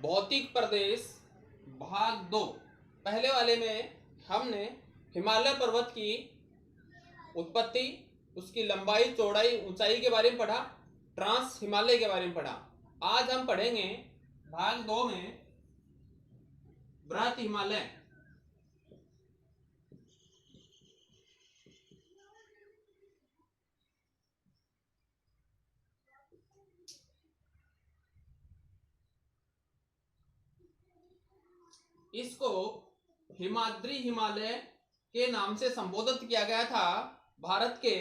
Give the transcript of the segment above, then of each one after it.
भौतिक प्रदेश भाग 2। पहले वाले में हमने हिमालय पर्वत की उत्पत्ति, उसकी लंबाई, चौड़ाई, ऊंचाई के बारे में पढ़ा, ट्रांस हिमालय के बारे में पढ़ा। आज हम पढ़ेंगे भाग 2 में बृहत हिमालय। इसको हिमाद्री हिमालय के नाम से संबोधित किया गया था भारत के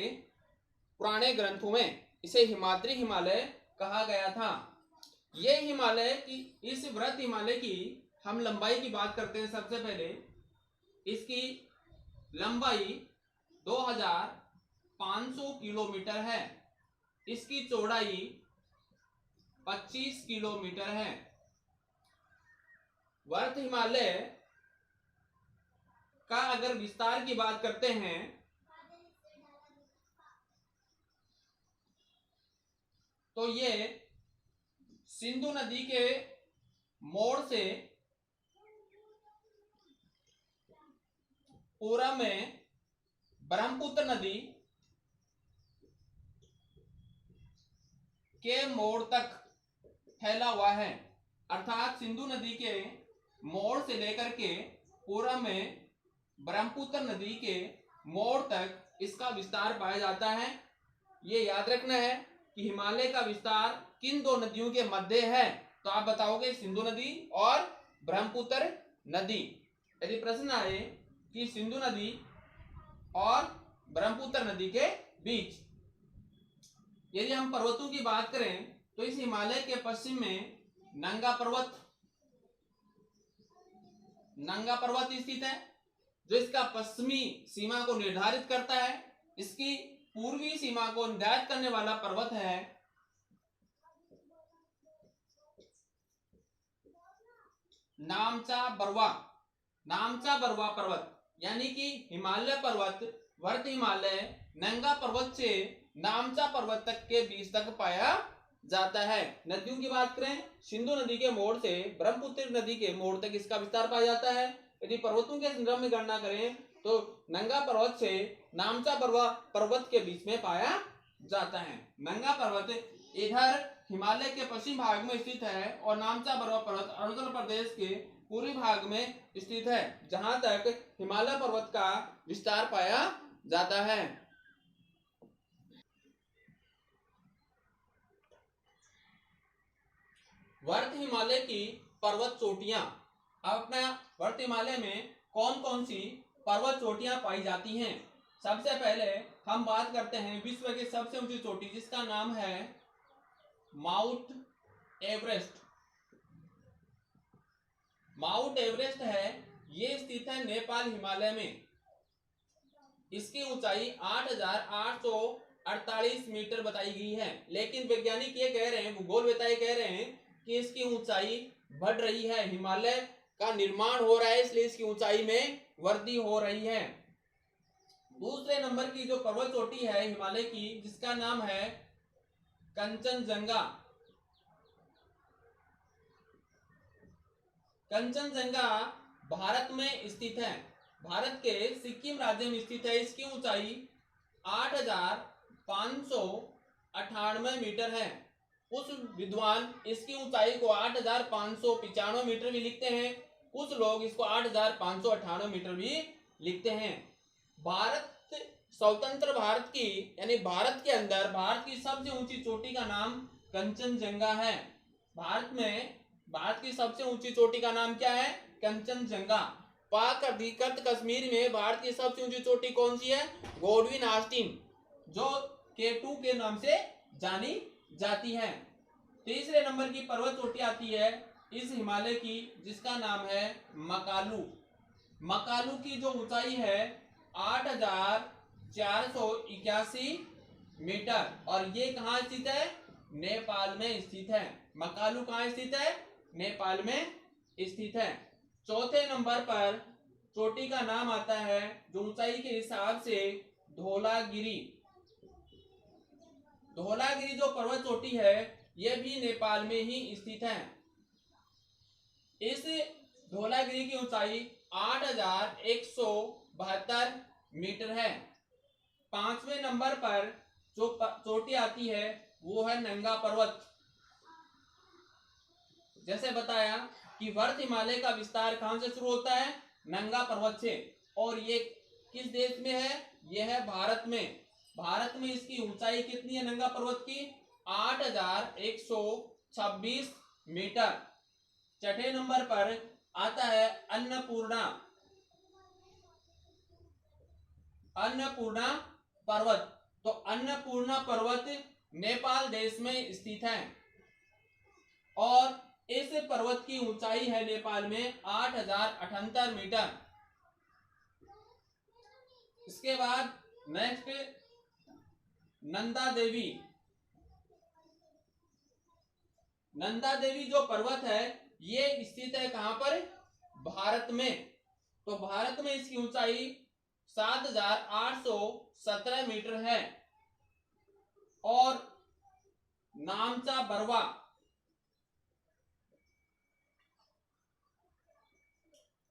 पुराने ग्रंथों में। इसे हिमाद्री हिमालय कहा गया था। यह हिमालय की, इस बृहत हिमालय की हम लंबाई की बात करते हैं। सबसे पहले इसकी लंबाई 2500 किलोमीटर है। इसकी चौड़ाई 25 किलोमीटर है। बृहत हिमालय का अगर विस्तार की बात करते हैं तो ये सिंधु नदी के मोड़ से पूरब में ब्रह्मपुत्र नदी के मोड़ तक फैला हुआ है। अर्थात सिंधु नदी के मोड़ से लेकर के पूरब में ब्रह्मपुत्र नदी के मोड़ तक इसका विस्तार पाया जाता है। ये याद रखना है कि हिमालय का विस्तार किन दो नदियों के मध्य है, तो आप बताओगे सिंधु नदी और ब्रह्मपुत्र नदी। यदि प्रश्न आए कि सिंधु नदी और ब्रह्मपुत्र नदी के बीच, यदि हम पर्वतों की बात करें तो इस हिमालय के पश्चिम में नंगा पर्वत स्थित है, जो इसका पश्चिमी सीमा को निर्धारित करता है। इसकी पूर्वी सीमा को निर्धारित करने वाला पर्वत है नामचा बरवा पर्वत। यानी कि हिमालय पर्वत, बृहत हिमालय नंगा पर्वत से नामचा पर्वत तक के बीच तक पाया जाता है। नदियों की बात करें, सिंधु नदी के मोड़ से ब्रह्मपुत्र नदी के मोड़ तक इसका विस्तार पाया जाता है। यदि पर्वतों के संदर्भ में गणना करें तो नंगा पर्वत से नामचा पर्वत के बीच में पाया जाता है। नंगा पर्वत इधर हिमालय के पश्चिम भाग में स्थित है और नामचा पर्वत अरुणाचल प्रदेश के पूर्वी भाग में स्थित है, जहां तक हिमालय पर्वत का विस्तार पाया जाता है। बृहत हिमालय की पर्वत चोटियां। अब अपना बृहत हिमालय में कौन कौन सी पर्वत चोटियां पाई जाती हैं। सबसे पहले हम बात करते हैं विश्व की सबसे ऊंची चोटी, जिसका नाम है माउंट एवरेस्ट। माउंट एवरेस्ट है, ये स्थित है नेपाल हिमालय में। इसकी ऊंचाई 8,848 मीटर बताई गई है। लेकिन वैज्ञानिक ये कह रहे हैं, भूगोलवेत्ता कह रहे हैं कि इसकी ऊंचाई बढ़ रही है। हिमालय का निर्माण हो रहा है, इसलिए इसकी ऊंचाई में वृद्धि हो रही है। दूसरे नंबर की जो पर्वत चोटी है हिमालय की, जिसका नाम है कंचनजंगा। कंचनजंगा भारत में स्थित है, भारत के सिक्किम राज्य में स्थित है। इसकी ऊंचाई 8,598 मीटर है। कुछ विद्वान इसकी ऊंचाई को 8,595 मीटर भी लिखते हैं, कुछ लोग इसको 8,598 मीटर भी लिखते हैं। भारत स्वतंत्र भारत की, यानी भारत के अंदर भारत की सबसे ऊंची चोटी का नाम कंचनजंगा है। भारत की सबसे ऊंची चोटी का नाम क्या है? कंचनजंगा। पाक अधिकृत कश्मीर में भारत की सबसे ऊंची चोटी कौन सी है? गॉडविन ऑस्टिन, जो K2 के नाम से जानी जाती है। तीसरे नंबर की पर्वत चोटी आती है इस हिमालय की, जिसका नाम है मकालू। मकालू की जो ऊंचाई है 8,481 मीटर, और ये कहाँ स्थित है? नेपाल में स्थित है। मकालू कहाँ स्थित है? नेपाल में स्थित है। चौथे नंबर पर चोटी का नाम आता है, जो ऊंचाई के हिसाब से, धौलागिरी। धौलागिरी जो पर्वत चोटी है, यह भी नेपाल में ही स्थित है। इस धौलागिरी की ऊंचाई 8,172 मीटर है। 5वें नंबर पर जो चोटी आती है वो है नंगा पर्वत। जैसे बताया कि वर्त हिमालय का विस्तार कहां से शुरू होता है? नंगा पर्वत से। और ये किस देश में है? यह है भारत में। भारत में इसकी ऊंचाई कितनी है नंगा पर्वत की? 8,126 मीटर। 6ठे नंबर पर आता है अन्नपूर्णा। अन्नपूर्णा पर्वत। तो अन्नपूर्णा पर्वत नेपाल देश में स्थित है और इस पर्वत की ऊंचाई है नेपाल में 8,078 मीटर। इसके बाद नेक्स्ट नंदा देवी। नंदा देवी जो पर्वत है ये स्थित है कहां पर? भारत में। तो भारत में इसकी ऊंचाई 7,817 मीटर है। और नामचा बरवा।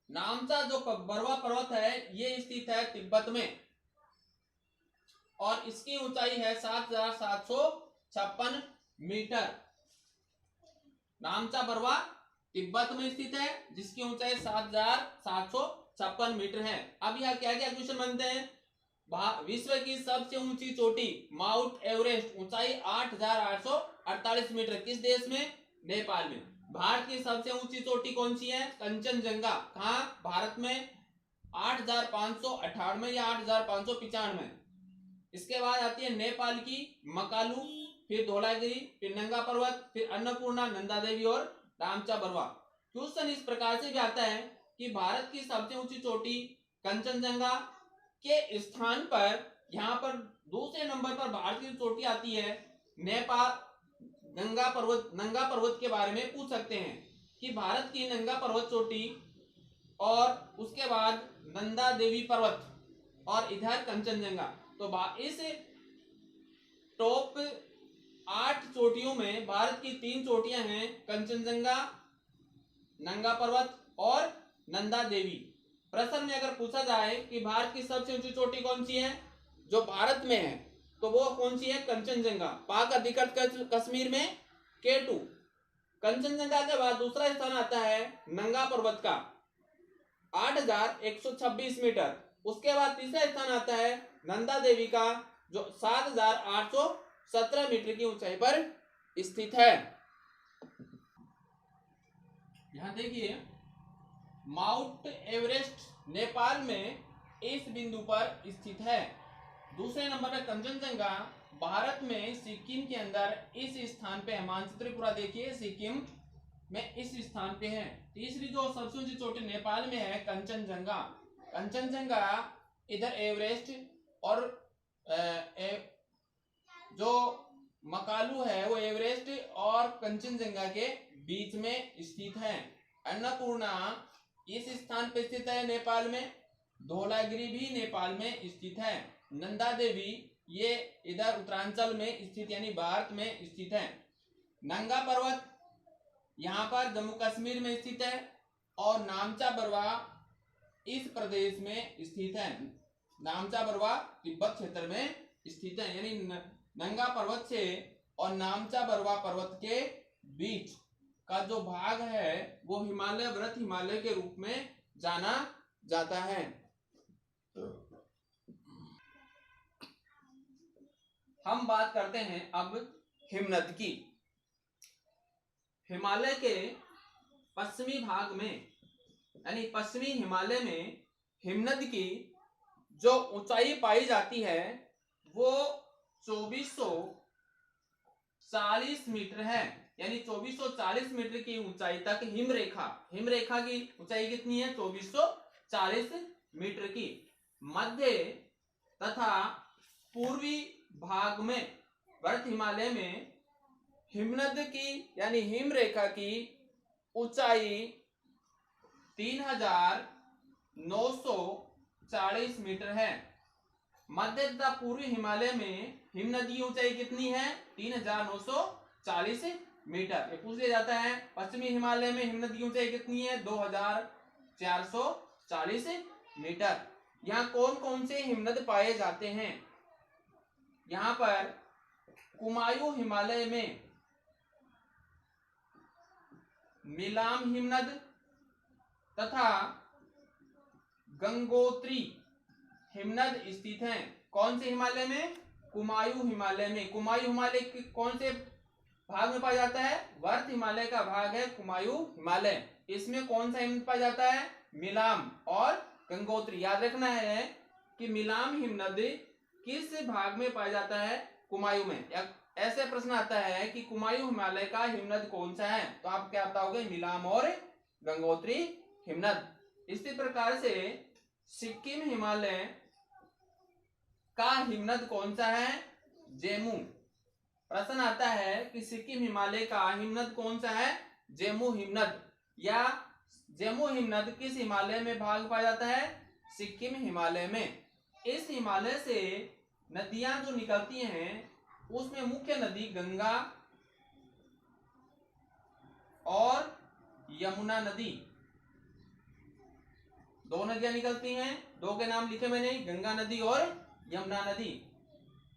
नामचा जो बरवा पर्वत है ये स्थित है तिब्बत में और इसकी ऊंचाई है 7,756 मीटर। नामचा बरवा तिब्बत में स्थित है जिसकी ऊंचाई 7,756 मीटर है। अब यहाँ क्या क्या क्वेश्चन बनते हैं? विश्व की सबसे ऊंची चोटी माउंट एवरेस्ट, ऊंचाई 8,848 मीटर, किस देश में? नेपाल में। भारत की सबसे ऊंची चोटी कौन सी है? कंचनजंगा। कहाँ? भारत में। 8,598 या 8,595। इसके बाद आती है नेपाल की मकालू, फिर धौलागिरी, फिर नंगा पर्वत, फिर अन्नपूर्णा, नंदा देवी और नामचा बरवा। क्वेश्चन इस प्रकार से भी आता है कि भारत की सबसे ऊंची चोटी कंचनजंगा के स्थान पर यहाँ पर दूसरे नंबर पर भारत की चोटी आती है नेपाल नंगा पर्वत के बारे में पूछ सकते हैं कि भारत की नंगा पर्वत चोटी और उसके बाद नंदा देवी पर्वत और इधर कंचनजंगा। तो इस टॉप 8 चोटियों में भारत की 3 चोटियां हैं, कंचनजंगा, नंगा पर्वत और नंदा देवी। प्रश्न में अगर पूछा जाए कि भारत की सबसे ऊंची चोटी कौन सी है जो भारत में है तो वो कौन सी है? कंचनजंगा। पाक अधिकृत कश्मीर में K2। कंचनजंगा के बाद दूसरा स्थान आता है नंगा पर्वत का 8,126 मीटर। उसके बाद तीसरा स्थान आता है नंदा देवी का जो 7,817 मीटर की ऊंचाई पर स्थित है। यहां देखिए माउंट एवरेस्ट नेपाल में इस बिंदु पर स्थित है। दूसरे नंबर पर कंचनजंगा भारत में सिक्किम के अंदर इस स्थान पे है। मानचित्र त्रिपुरा देखिए सिक्किम में इस स्थान पे है। तीसरी जो सबसे ऊंची चोटी नेपाल में है कंचनजंगा। कंचनजंगा इधर एवरेस्ट और जो मकालू है वो एवरेस्ट और कंचनजंगा के बीच में स्थित है। अन्नपूर्णा इस स्थान पे स्थित है नेपाल में। धौलागिरी भी नेपाल में स्थित है। नंदा देवी ये इधर उत्तरांचल में स्थित यानी भारत में स्थित है। नंगा पर्वत यहाँ पर जम्मू कश्मीर में स्थित है और नामचा बरवा इस प्रदेश में स्थित है। नामचा बरवा तिब्बत क्षेत्र में स्थित है यानी नंगा पर्वत से और नामचा बरवा पर्वत के बीच का जो भाग है वो हिमालय व्रत हिमालय के रूप में जाना जाता है। हम बात करते हैं अब हिमनद की। हिमालय के पश्चिमी भाग में यानी पश्चिमी हिमालय में हिमनद की जो ऊंचाई पाई जाती है वो 2440 मीटर है यानी 2440 मीटर की ऊंचाई तक हिमरेखा की ऊंचाई कितनी है? 2440 मीटर की। मध्य तथा पूर्वी भाग में व्रत हिमालय में हिमनद की यानी हिमरेखा की ऊंचाई 3,940 मीटर है। मध्य तथा पूर्वी हिमालय में हिमनद की ऊंचाई कितनी है? 3,940 40 मीटर। ये पूछ लिया जाता है। पश्चिमी हिमालय में हिमनद की ऊंचाई कितनी है? 2440 मीटर। यहाँ कौन कौन से हिमनद पाए जाते हैं? यहाँ पर कुमायूं हिमालय में मिलाम हिमनद तथा गंगोत्री हिमनद स्थित हैं। कौन से हिमालय में? कुमायूं हिमालय में। कुमायूं हिमालय के कौन से भाग में पाया जाता है? वर्त हिमालय का भाग है कुमायूं हिमालय। इसमें कौन सा हिमनद पाया जाता है? मिलाम और गंगोत्री। याद रखना है कि मिलाम हिमनद किस भाग में पाया जाता है? कुमायूं में। ऐसे प्रश्न आता है कि कुमायूं हिमालय का हिमनद कौन सा है, तो आप क्या बताओगे? मिलाम और गंगोत्री हिमनद। इसी प्रकार से सिक्किम हिमालय का हिमनद कौन सा है? जेमू। प्रश्न आता है कि सिक्किम हिमालय का हिमनद कौन सा है? जेमू हिमनद। या जेमू हिमनद किस हिमालय में भाग पाया जाता है? सिक्किम हिमालय में। इस हिमालय से नदियां जो निकलती हैं उसमें मुख्य नदी गंगा और यमुना नदी, दो नदियां निकलती हैं। दो के नाम लिखे मैंने, गंगा नदी और यमुना नदी।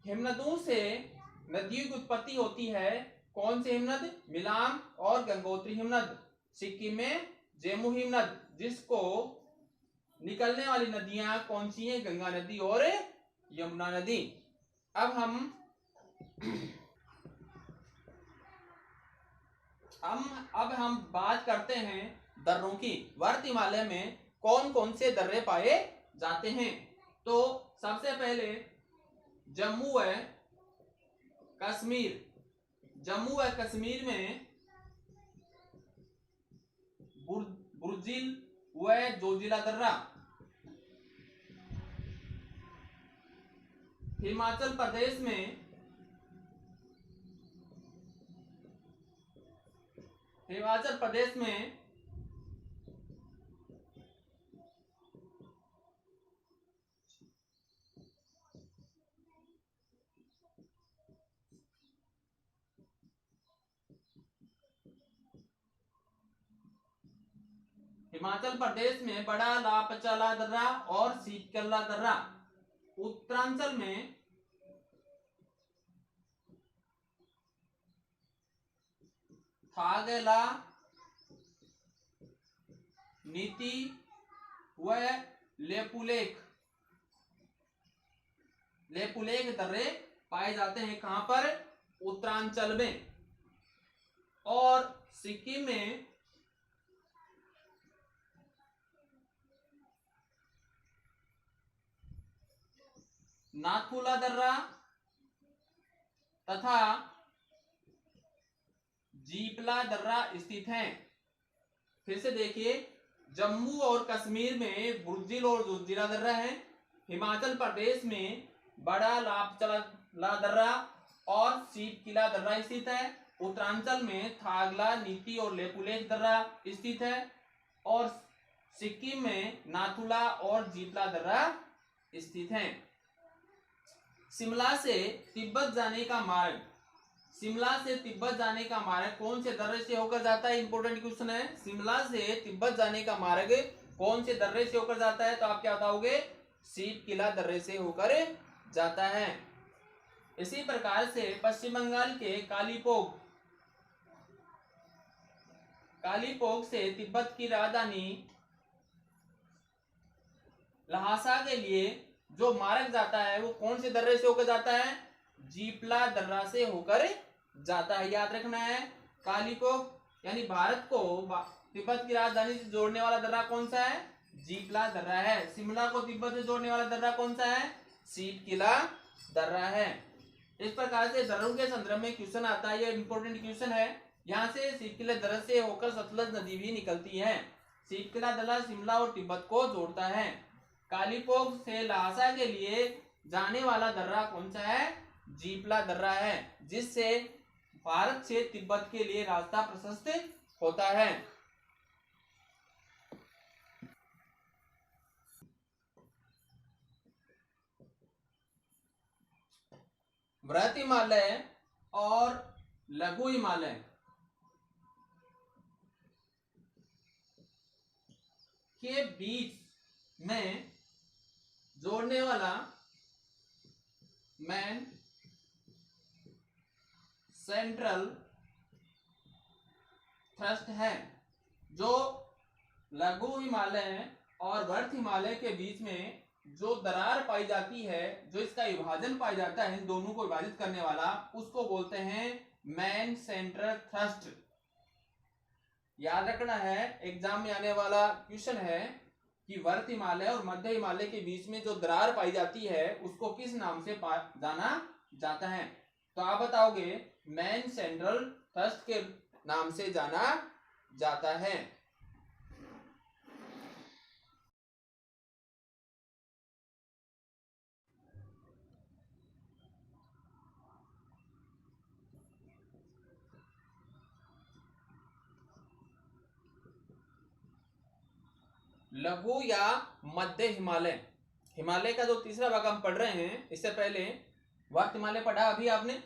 हिमनदों से नदियों की उत्पत्ति होती है। कौन से हिमनद? मिलाम और गंगोत्री हिमनद। सिक्किम में जेमू हिमनद, जिसको निकलने वाली नदियां कौन सी हैं? गंगा नदी और यमुना नदी। अब हम बात करते हैं दर्रों की। वर्त हिमालय में कौन कौन से दर्रे पाए जाते हैं? तो सबसे पहले जम्मू व कश्मीर। जम्मू व कश्मीर में बुर्जिल व जोजिला दर्रा। हिमाचल प्रदेश में बड़ा लापचला दर्रा और सीतकल्ला दर्रा। उत्तरांचल में थागला, नीति व लेपुलेख दर्रे पाए जाते हैं। कहां पर? उत्तरांचल में। और सिक्किम में नाथुला दर्रा तथा जीपला दर्रा स्थित हैं। फिर से देखिए, जम्मू और कश्मीर में बुर्जिल और जोजिला दर्रा है। हिमाचल प्रदेश में बड़ा लापचला दर्रा और सीतकिला दर्रा स्थित है। उत्तरांचल में थागला, नीति और लेपुलेख दर्रा स्थित है। और सिक्किम में नाथुला और जीपला दर्रा स्थित है। शिमला से तिब्बत जाने का मार्ग। शिमला से तिब्बत जाने का मार्ग कौन से दर्रे से होकर जाता है? इंपॉर्टेंट क्वेश्चन है। शिमला से तिब्बत जाने का मार्ग कौन से दर्रे से होकर जाता है? तो आप क्या बताओगे? सीतकिला दर्रे से होकर जाता है। इसी प्रकार से पश्चिम बंगाल के कालीपोंग से तिब्बत की राजधानी लहासा के लिए जो मार्ग जाता है वो कौन से दर्रे से होकर जाता है? जीपला दर्रा से होकर जाता है। याद रखना है, कालीपोंग यानी भारत को तिब्बत की राजधानी से जोड़ने वाला दर्रा कौन सा है? जीपला दर्रा है। शिमला को तिब्बत से जोड़ने वाला दर्रा कौन सा है? सीतकिला दर्रा है। इस प्रकार से दर्रों के संदर्भ में क्वेश्चन आता है। ये इंपॉर्टेंट क्वेश्चन है। यहाँ से सीतकिला दर्रा से होकर सतलज नदी भी निकलती है। सीतकिला दर्रा शिमला और तिब्बत को जोड़ता है। कालीपोंग से लहासा के लिए जाने वाला दर्रा कौन सा है? जीपला दर्रा है, जिससे भारत से तिब्बत के लिए रास्ता प्रशस्त होता है। वृहत हिमालय और लघु हिमालय के बीच में जोड़ने वाला मेन सेंट्रल थ्रस्ट है। जो लघु हिमालय और वर्त हिमालय के बीच में जो दरार पाई जाती है, जो इसका विभाजन पाया जाता है, इन दोनों को विभाजित करने वाला, उसको बोलते हैं मेन सेंट्रल थ्रस्ट। याद रखना है, एग्जाम में आने वाला क्वेश्चन है कि वर्त हिमालय और मध्य हिमालय के बीच में जो दरार पाई जाती है उसको किस नाम से जाना जाता है। तो आप बताओगे मेन सेंट्रल थ्रस्ट के नाम से जाना जाता है। लघु या मध्य हिमालय, हिमालय का जो तीसरा भाग हम पढ़ रहे हैं, इससे पहले वर्त हिमालय पढ़ा अभी आपने।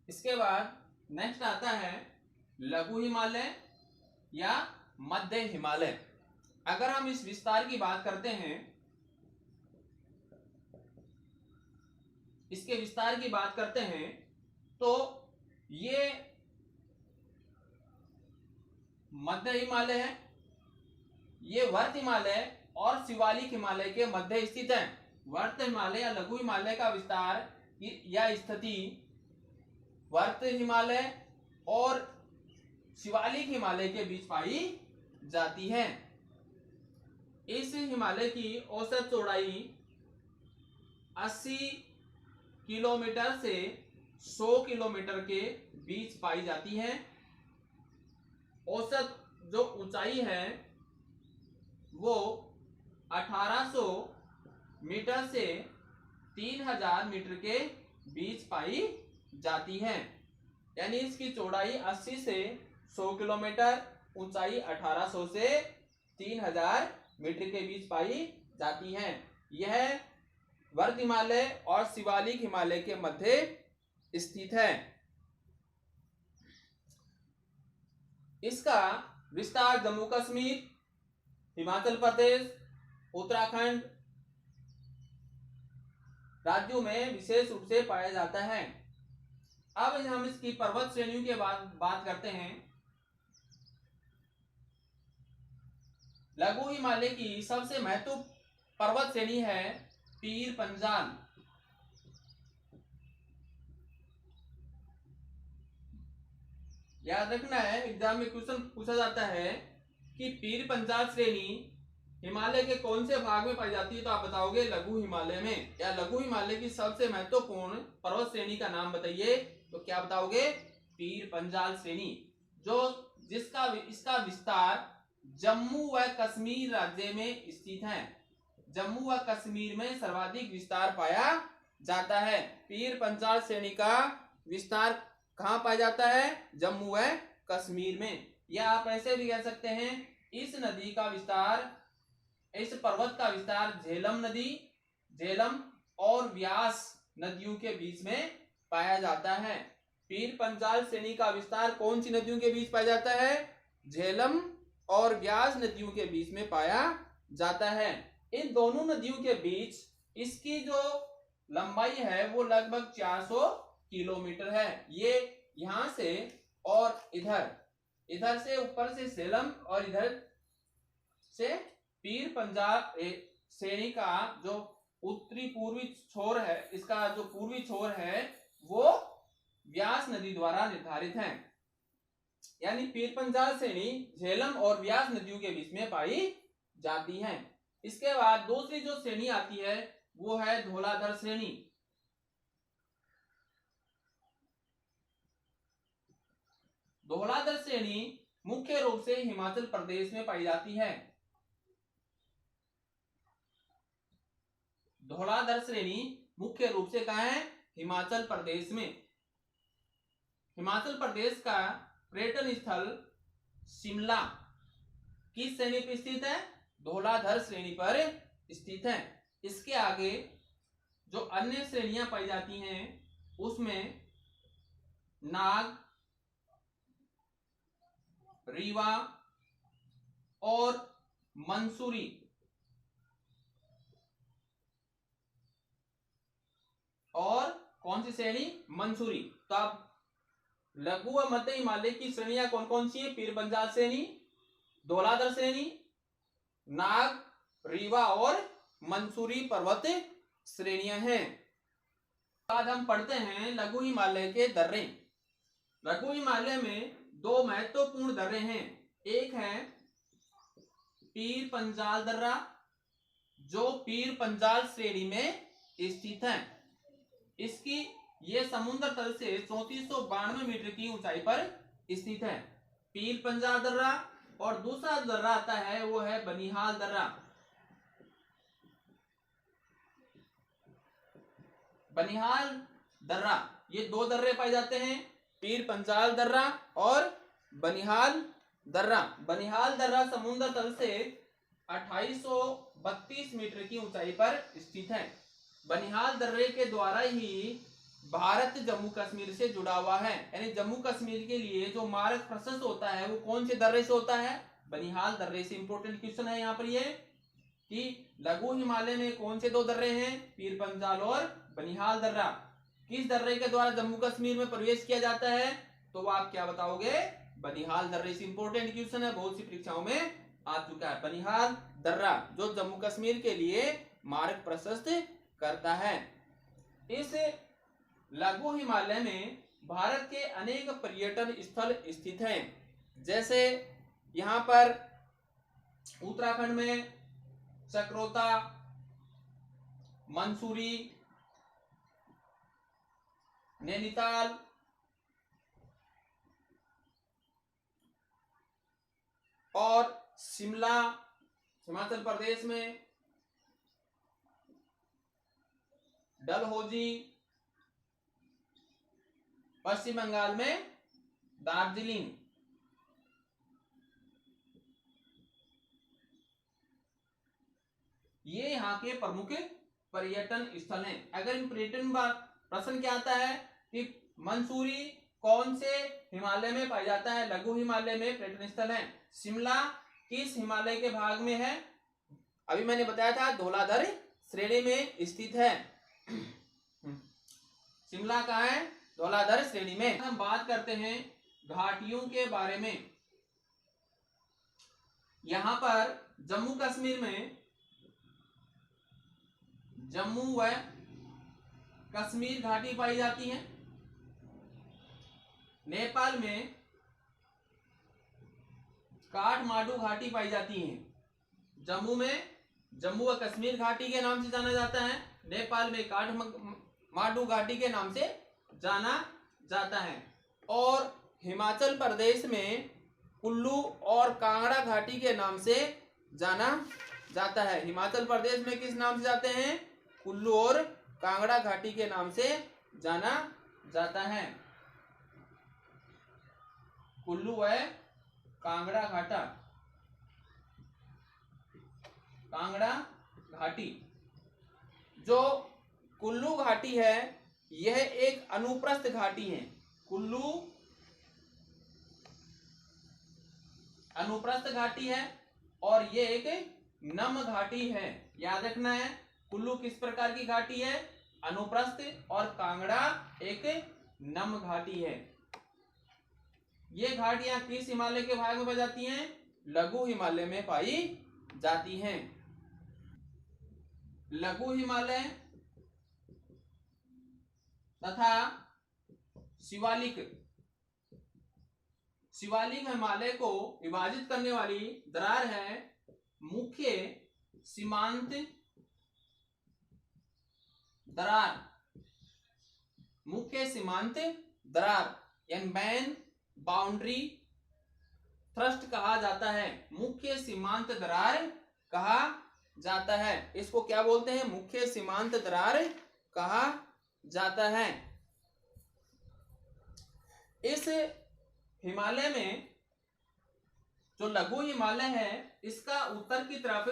इसके बाद नेक्स्ट आता है लघु हिमालय या मध्य हिमालय। अगर हम इस विस्तार की बात करते हैं, इसके विस्तार की बात करते हैं, तो ये मध्य हिमालय है, ये वर्त हिमालय और शिवालिक हिमालय के मध्य स्थित है। वर्त हिमालय या लघु हिमालय का विस्तार या स्थिति वर्त हिमालय और शिवालिक हिमालय के बीच पाई जाती है। इस हिमालय की औसत चौड़ाई 80 किलोमीटर से 100 किलोमीटर के बीच पाई जाती है। औसत जो ऊंचाई है वो 1800 मीटर से 3000 मीटर के बीच पाई जाती है। यानी इसकी चौड़ाई 80 से 100 किलोमीटर, ऊंचाई 1800 से 3000 मीटर के बीच पाई जाती है। यह वर्त हिमालय और शिवालिक हिमालय के मध्य स्थित है। इसका विस्तार जम्मू कश्मीर, हिमाचल प्रदेश, उत्तराखंड राज्यों में विशेष रूप से पाया जाता है। अब हम इसकी पर्वत श्रेणियों के बात करते हैं। लघु हिमालय की सबसे महत्वपूर्ण पर्वत श्रेणी है पीर पंजाल। याद रखना है, एग्जाम में क्वेश्चन पूछा जाता है कि पीर पंजाल श्रेणी हिमालय के कौन से भाग में पाई जाती है, तो आप बताओगे लघु हिमालय में। या लघु हिमालय की सबसे महत्वपूर्ण पर्वत श्रेणी का नाम बताइए, तो क्या बताओगे? पीर पंजाल श्रेणी, जो इसका विस्तार जम्मू व कश्मीर राज्य में स्थित है। जम्मू व कश्मीर में सर्वाधिक विस्तार पाया जाता है। पीर पंजाल श्रेणी का विस्तार कहां पाया जाता है? जम्मू व कश्मीर में। या आप ऐसे भी कह सकते हैं, इस नदी का विस्तार, इस पर्वत का विस्तार झेलम नदी, झेलम और व्यास नदियों के बीच में पाया जाता है। पीर पंजाल श्रेणी का विस्तार कौन सी नदियों के बीच पाया जाता है? झेलम और व्यास नदियों के बीच में पाया जाता है। इन दोनों नदियों के बीच इसकी जो लंबाई है वो लगभग 400 किलोमीटर है। ये यहां से और इधर से ऊपर से झेलम और इधर से पीर पंजाल श्रेणी का जो उत्तरी पूर्वी छोर है, इसका जो पूर्वी छोर है वो व्यास नदी द्वारा निर्धारित है। यानी पीर पंजाल श्रेणी झेलम और व्यास नदियों के बीच में पाई जाती है। इसके बाद दूसरी जो श्रेणी आती है वो है धौलाधर श्रेणी। धौलाधर श्रेणी मुख्य रूप से हिमाचल प्रदेश में पाई जाती है। धौलाधर श्रेणी मुख्य रूप से कहां है? हिमाचल प्रदेश में। हिमाचल प्रदेश का पर्यटन स्थल शिमला किस श्रेणी पर स्थित है? धौलाधर श्रेणी पर स्थित है। इसके आगे जो अन्य श्रेणियां पाई जाती हैं उसमें नाग, रीवा और मंसूरी। और कौन सी श्रेणी? मंसूरी। तो आप लघु व मध्य हिमालय की श्रेणियां कौन कौन सी है? पीर पंजाल श्रेणी, धौलाधर श्रेणी, नाग, रीवा और मंसूरी पर्वत श्रेणियां हैं। बाद हम पढ़ते हैं लघु हिमालय के दर्रे। लघु हिमालय में दो महत्वपूर्ण दर्रे हैं। एक है पीर पंजाल दर्रा, जो पीर पंजाल श्रेणी में स्थित है। इसकी ये समुद्र तल से 3492 मीटर की ऊंचाई पर स्थित है, पीर पंजाल दर्रा। और दूसरा दर्रा आता है वो है बनिहाल दर्रा। बनिहाल दर्रा, ये दो दर्रे पाए जाते हैं, पीर पंजाल दर्रा और बनिहाल दर्रा। बनिहाल दर्रा समुद्र तल से 2832 मीटर की ऊंचाई पर स्थित है। बनिहाल दर्रे के द्वारा ही भारत जम्मू कश्मीर से जुड़ा हुआ है, यानी जम्मू कश्मीर के लिए जो मार्ग प्रशस्त होता है वो कौन से दर्रे से होता है? बनिहाल दर्रे से। इंपोर्टेंट क्वेश्चन है यहाँ पर ये कि लघु हिमालय में कौन से दो दर्रे हैं? पीर पंजाल और बनिहाल दर्रा। किस दर्रे के द्वारा जम्मू कश्मीर में प्रवेश किया जाता है? तो वो आप क्या बताओगे? बनिहाल दर्रे से। इंपोर्टेंट क्वेश्चन है, बहुत सी परीक्षाओं में आ चुका है। बनिहाल दर्रा जो जम्मू कश्मीर के लिए मार्ग प्रशस्त करता है। इस लघु हिमालय में भारत के अनेक पर्यटन स्थल स्थित हैं। जैसे यहाँ पर उत्तराखंड में चक्रोता, मंसूरी, नैनीताल, और शिमला हिमाचल प्रदेश में, डलहौजी पश्चिम बंगाल में, दार्जिलिंग। ये यहाँ के प्रमुख पर्यटन स्थल हैं। अगर इन पर्यटन प्रश्न क्या आता है कि मंसूरी कौन से हिमालय में पाया जाता है? लघु हिमालय में पर्यटन स्थल है। शिमला किस हिमालय के भाग में है? अभी मैंने बताया था धौलाधर श्रेणी में स्थित है। शिमला कहाँ है? धौलाधर श्रेणी में। हम बात करते हैं घाटियों के बारे में। यहां पर जम्मू कश्मीर में जम्मू व कश्मीर घाटी पाई जाती है। नेपाल में काठमांडू घाटी पाई जाती है। जम्मू में जम्मू व कश्मीर घाटी के नाम से जाना जाता है। नेपाल में काठमांडू घाटी के नाम से जाना जाता है। और हिमाचल प्रदेश में कुल्लू और कांगड़ा घाटी के नाम से जाना जाता है। हिमाचल प्रदेश में किस नाम से जाते हैं? कुल्लू और कांगड़ा घाटी के नाम से जाना जाता है। कुल्लू व कांगड़ा घाटा, कांगड़ा घाटी। जो कुल्लू घाटी है यह एक अनुप्रस्थ घाटी है। कुल्लू अनुप्रस्थ घाटी है और ये एक नम घाटी है। याद रखना है, कुल्लू किस प्रकार की घाटी है? अनुप्रस्थ। और कांगड़ा एक नम घाटी है। ये घाटियां किस हिमालय के भाग में पाई जाती हैं? लघु हिमालय में पाई जाती हैं। लघु हिमालय तथा शिवालिक, शिवालिक हिमालय को विभाजित करने वाली दरार है मुख्य सीमांत दरार। मुख्य सीमांत दरार यानी मेन बाउंड्री थ्रस्ट कहा जाता है। मुख्य सीमांत दरार कहा जाता है। इसको क्या बोलते हैं? मुख्य सीमांत दरार कहा जाता है। इस हिमालय में जो लघु हिमालय है इसका उत्तर की तरफ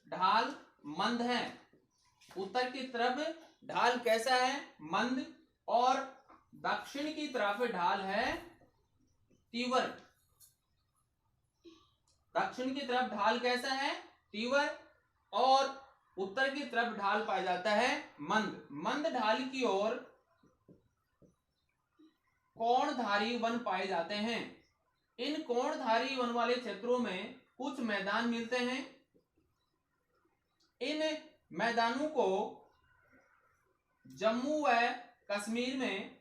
ढाल मंद है। उत्तर की तरफ ढाल कैसा है? मंद। और दक्षिण की तरफ ढाल है तीव्र। दक्षिण की तरफ ढाल कैसा है? तीव्र, और उत्तर की तरफ ढाल पाया जाता है मंद। मंद ढाल की ओर कोणधारी वन पाए जाते हैं। इन कोणधारी वन वाले क्षेत्रों में कुछ मैदान मिलते हैं। इन मैदानों को जम्मू व कश्मीर में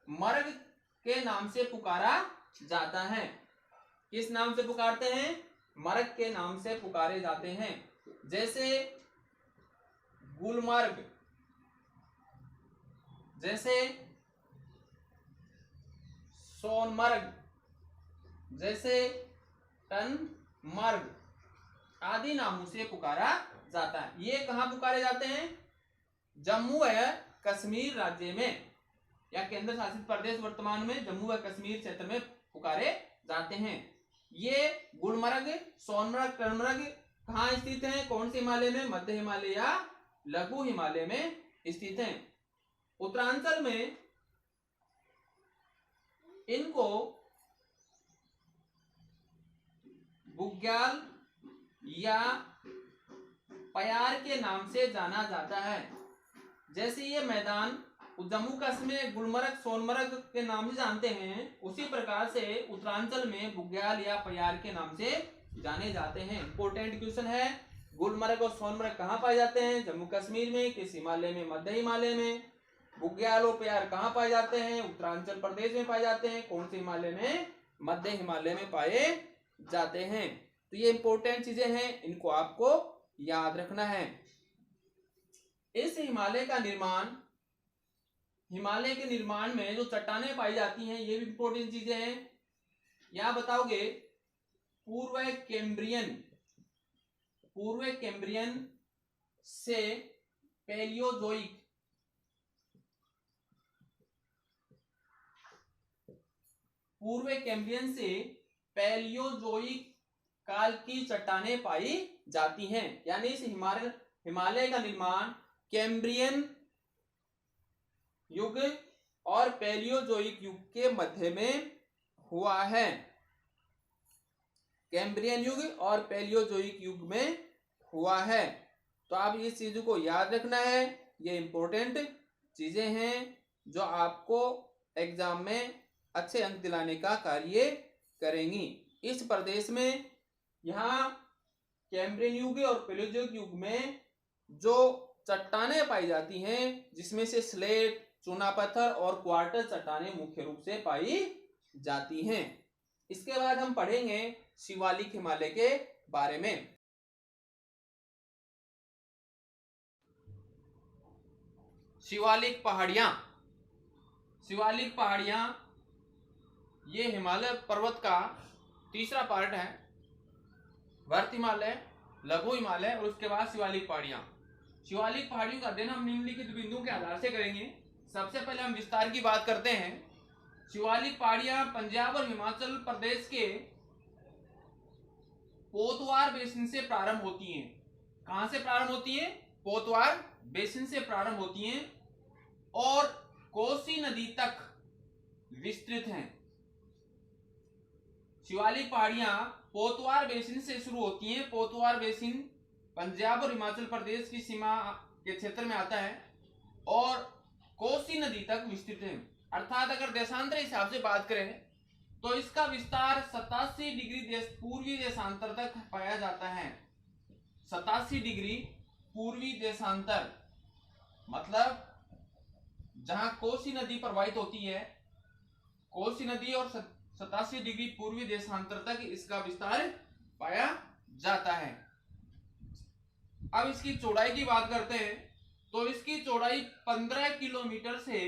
मर्ग के नाम से पुकारा जाता है। किस नाम से पुकारते हैं? मर्ग के नाम से पुकारे जाते हैं। जैसे गुलमर्ग, जैसे सोनमर्ग, जैसे टनमर्ग आदि नामों से पुकारा जाता है। ये कहां पुकारे जाते हैं? जम्मू व कश्मीर राज्य में या केंद्र शासित प्रदेश वर्तमान में जम्मू व कश्मीर क्षेत्र में पुकारे जाते हैं। ये गुलमर्ग, सोनमर्ग, टनमर्ग कहाँ स्थित हैं? कौन से हिमालय में? मध्य हिमालय या लघु हिमालय में स्थित हैं। उत्तरांचल में इनको बुग्याल या पयार के नाम से जाना जाता है। जैसे ये मैदान जम्मू कश्मीर गुलमर्ग, सोनमर्ग के नाम से जानते हैं, उसी प्रकार से उत्तरांचल में बुग्याल या पयार के नाम से जाने जाते हैं। इंपोर्टेंट क्वेश्चन है, गुलमर्ग और सोनमर्ग कहाँ पाए जाते हैं? जम्मू कश्मीर में। किस हिमालय में? मध्य हिमालय में। बुग्याल और पयार कहाँ पाए जाते हैं? उत्तरांचल प्रदेश में पाए जाते हैं। कौन से हिमालय में? मध्य हिमालय में पाए जाते हैं। तो ये इंपॉर्टेंट चीजें हैं, इनको आपको याद रखना है। इस हिमालय का निर्माण, हिमालय के निर्माण में जो चट्टानें पाई जाती हैं, ये भी इंपॉर्टेंट चीजें हैं। यहां बताओगे पूर्व कैम्ब्रियन से पैलियोजोइक, पूर्व कैम्ब्रियन से पैलियोजोइक काल की चट्टानें पाई जाती हैं। यानी इस हिमालय का निर्माण कैम्ब्रियन युग और पैलियोजोइक युग के मध्य में हुआ है। कैम्ब्रियन युग और पैलियोजोइक युग में हुआ है। तो आप इस चीजों को याद रखना है। ये इंपॉर्टेंट चीजें हैं जो आपको एग्जाम में अच्छे अंक दिलाने का कार्य करेंगी। इस प्रदेश में यहाँ कैम्ब्रियन युग और पैलियोजोइक युग में जो चट्टानें पाई जाती हैं, जिसमें से स्लेट, चूना पत्थर और क्वार्टर चट्टानें मुख्य रूप से पाई जाती हैं। इसके बाद हम पढ़ेंगे शिवालिक हिमालय के बारे में। शिवालिक पहाड़ियां, शिवालिक पहाड़ियां ये हिमालय पर्वत का तीसरा पार्ट है। वर्त हिमालय, लघु हिमालय और उसके बाद शिवालिक पहाड़ियां। शिवालिक पहाड़ियों का अध्ययन हम निम्नलिखित बिंदुओं के आधार से करेंगे। सबसे पहले हम विस्तार की बात करते हैं। शिवालिक पहाड़ियां पंजाब और हिमाचल प्रदेश के पोतवार बेसिन से प्रारंभ होती हैं। कहां से प्रारंभ होती हैं? पोतवार बेसिन से प्रारंभ होती हैं और कोसी नदी तक विस्तृत हैं। शिवालिक पहाड़ियां पोतवार बेसिन से शुरू होती हैं। पोतवार बेसिन पंजाब और हिमाचल प्रदेश की सीमा के क्षेत्र में आता है और कोसी नदी तक विस्तृत है। अर्थात अगर देशांतर हिसाब से बात करें तो इसका विस्तार 87 डिग्री पूर्वी देशांतर तक पाया जाता है। 87 डिग्री पूर्वी देशांतर मतलब जहां कोसी नदी प्रवाहित होती है, कोसी नदी और 87 डिग्री पूर्वी देशांतर तक इसका विस्तार पाया जाता है। अब इसकी चौड़ाई की बात करते हैं तो इसकी चौड़ाई 15 किलोमीटर से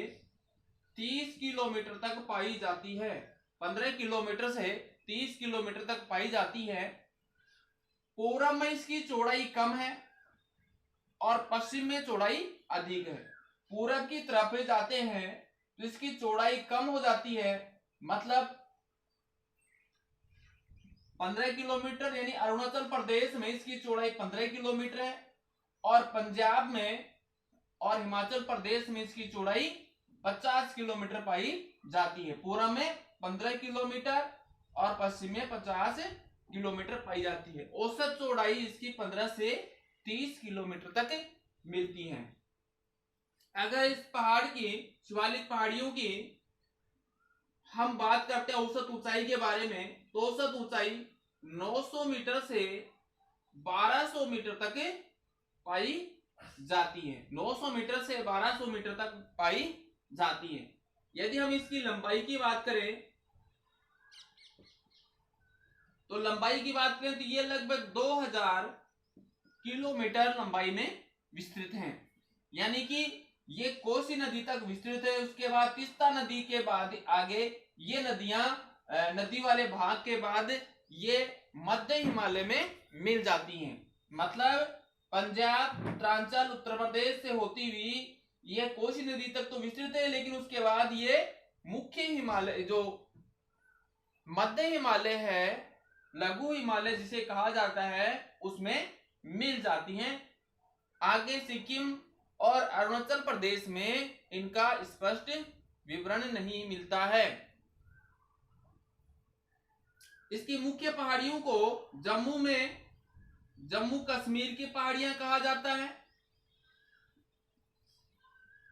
30 किलोमीटर तक पाई जाती है। 15 किलोमीटर से 30 किलोमीटर तक पाई जाती है। पूर्व में इसकी चौड़ाई कम है और पश्चिम में चौड़ाई अधिक है। पूरब की तरफ जाते हैं तो इसकी चौड़ाई कम हो जाती है, मतलब 15 किलोमीटर, यानी अरुणाचल प्रदेश में इसकी चौड़ाई 15 किलोमीटर है और पंजाब में और हिमाचल प्रदेश में इसकी चौड़ाई 50 किलोमीटर पाई जाती है। पूरब में 15 किलोमीटर और पश्चिम में 50 किलोमीटर पाई जाती है। औसत चौड़ाई इसकी 15 से 30 किलोमीटर तक मिलती है। अगर इस पहाड़ की, शिवालिक पहाड़ियों की हम बात करते हैं औसत ऊंचाई के बारे में, तो औसत ऊंचाई 900 मीटर से 1200 मीटर तक पाई जाती है। 900 मीटर से 1200 मीटर तक पाई जाती है। यदि हम इसकी लंबाई की बात करें, तो लंबाई की बात करें तो ये लगभग 2000 किलोमीटर लंबाई में विस्तृत है। यानी कि ये कोसी नदी तक विस्तृत है। उसके बाद तीस्ता नदी के बाद आगे ये नदियां, नदी वाले भाग के बाद ये मध्य हिमालय में मिल जाती हैं। मतलब पंजाब, उत्तरांचल, उत्तर प्रदेश से होती हुई ये कोसी नदी तक तो विस्तृत है, लेकिन उसके बाद ये मुख्य हिमालय, जो मध्य हिमालय है, लघु हिमालय जिसे कहा जाता है, उसमें मिल जाती हैं। आगे सिक्किम और अरुणाचल प्रदेश में इनका स्पष्ट विवरण नहीं मिलता है। इसकी मुख्य पहाड़ियों को जम्मू कश्मीर की पहाड़ियां कहा जाता है।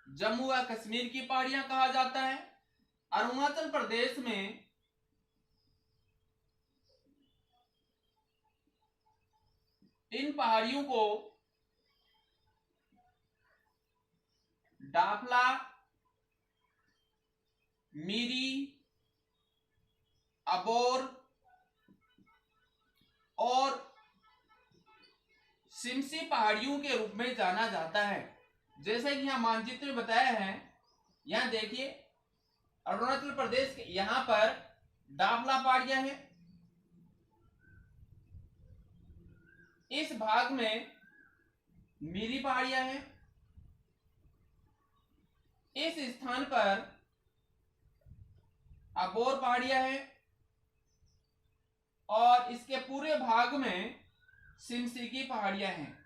जम्मू व कश्मीर की पहाड़ियां कहा जाता है। अरुणाचल प्रदेश में इन पहाड़ियों को डाफला, मीरी, अबोर और सिमसी पहाड़ियों के रूप में जाना जाता है। जैसे कि यहां मानचित्र में बताया है, यहां देखिए अरुणाचल प्रदेश के यहां पर डाफला पहाड़ियां हैं। इस भाग में मीरी पहाड़ियां हैं। इस स्थान पर अबोर पहाड़ियां हैं और इसके पूरे भाग में सिमसी की पहाड़ियां हैं।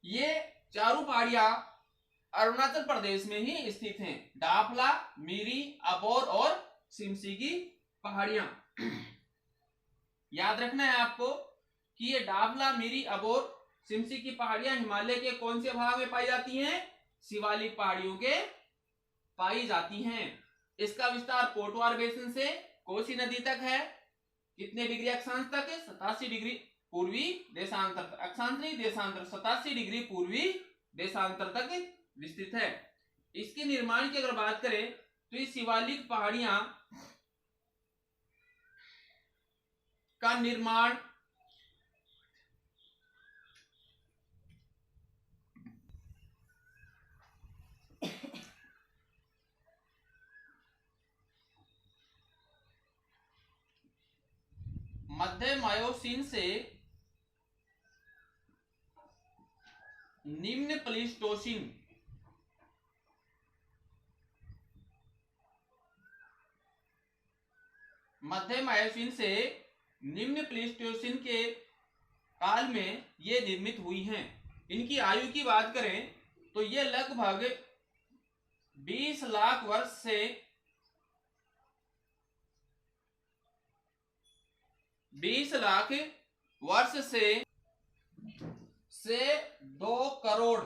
ये चारों पहाड़ियां अरुणाचल प्रदेश में ही स्थित हैं। डाफला, मीरी, अबोर और सिमसी की पहाड़ियां। याद रखना है आपको कि ये डाफला, मीरी, अबोर, सिमसी की पहाड़ियां हिमालय के कौन से भाग में पाई जाती हैं? शिवालिक पहाड़ियों के पाई जाती हैं। इसका विस्तार कोटवार बेसिन से कोसी नदी तक है। कितने डिग्री अक्षांश तक? 87 डिग्री पूर्वी देशांतर, अक्षांश नहीं देशांतर, 87 डिग्री पूर्वी देशांतर तक विस्तृत है। इसके निर्माण की अगर बात करें तो इस शिवालिक पहाड़ियां का निर्माण मध्य मायोसीन से निम्न प्लीस्टोसीन मध्य मायोसीन से निम्न प्लीस्टोसीन के काल में ये निर्मित हुई हैं। इनकी आयु की बात करें तो ये लगभग 20 लाख वर्ष से 20 लाख वर्ष से 2 करोड़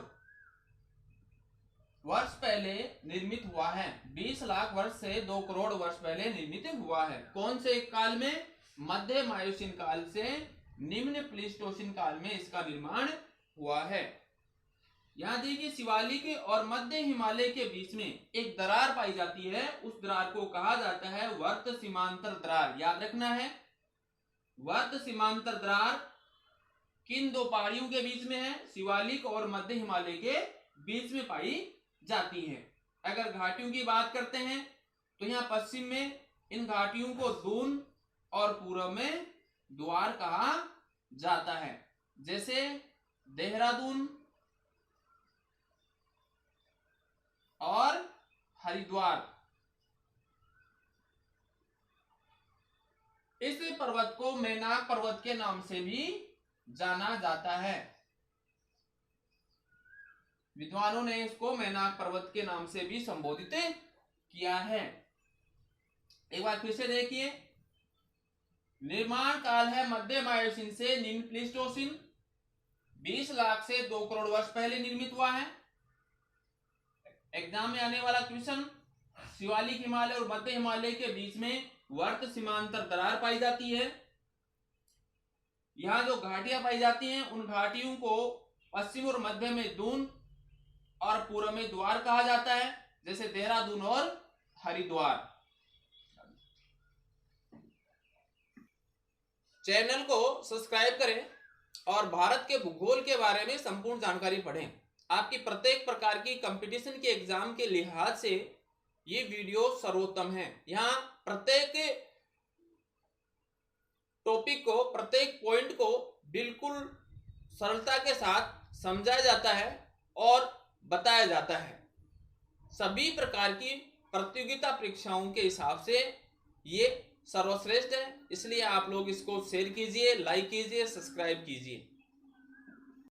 वर्ष पहले निर्मित हुआ है। 20 लाख वर्ष से 2 करोड़ वर्ष पहले निर्मित हुआ है। कौन से काल में? मध्य मायोसीन काल से निम्न प्लीस्टोसीन काल में इसका निर्माण हुआ है। यहां देखिए शिवालिक और मध्य हिमालय के बीच में एक दरार पाई जाती है। उस दरार को कहा जाता है वर्त सीमांतर दरार। याद रखना है, वर्त सीमांतर दरार किन दो पहाड़ियों के बीच में है? शिवालिक और मध्य हिमालय के बीच में पाई जाती है। अगर घाटियों की बात करते हैं तो यहाँ पश्चिम में इन घाटियों को दून और पूर्व में द्वार कहा जाता है। जैसे देहरादून और हरिद्वार। इस पर्वत को मैनाक पर्वत के नाम से भी जाना जाता है। विद्वानों ने इसको मैनाक पर्वत के नाम से भी संबोधित किया है। एक बार फिर से देखिए, निर्माण काल है मध्य मायोसीन से निम्न प्लीस्टोसिन, 20 लाख से 2 करोड़ वर्ष पहले निर्मित हुआ है। एग्जाम में आने वाला क्वेश्चन, शिवालिक हिमालय और मध्य हिमालय के बीच में वर्त सीमांतर दरार पाई जाती है। यहाँ जो घाटियां पाई जाती हैं उन घाटियों को पश्चिम और मध्य में दून और पूर्व में द्वार कहा जाता है, जैसे देहरादून और हरिद्वार। चैनल को सब्सक्राइब करें और भारत के भूगोल के बारे में संपूर्ण जानकारी पढ़ें। आपकी प्रत्येक प्रकार की कंपटीशन के एग्जाम के लिहाज से ये वीडियो सर्वोत्तम है। यहाँ प्रत्येक टॉपिक को, प्रत्येक पॉइंट को बिल्कुल सरलता के साथ समझाया जाता है और बताया जाता है। सभी प्रकार की प्रतियोगिता परीक्षाओं के हिसाब से ये सर्वश्रेष्ठ है, इसलिए आप लोग इसको शेयर कीजिए, लाइक कीजिए, सब्सक्राइब कीजिए।